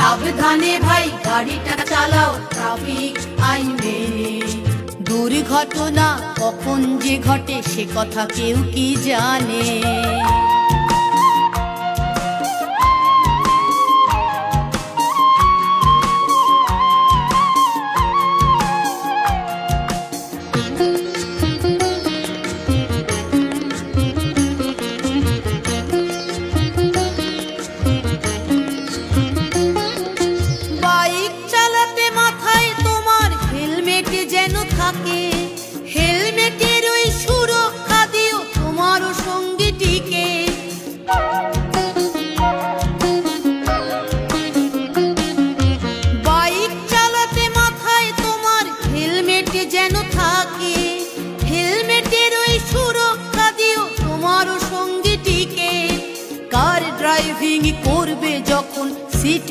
সাবধানে ভাই গাড়িটা চালাও, ট্রাফিক আইন মেনে। দুর্ঘটনা কখন যে ঘটে সে কথা কেউ কি জানে। হেলমেটের ওই সুরক্ষা দিও তোমারও সঙ্গীটিকে। বাইক চালাতে মাথায় তোমার হেলমেট যেন থাকে। হেলমেটের ওই সুরক্ষা দিও তোমারও সঙ্গীটিকে। কার ড্রাইভিং করবে যখন সিট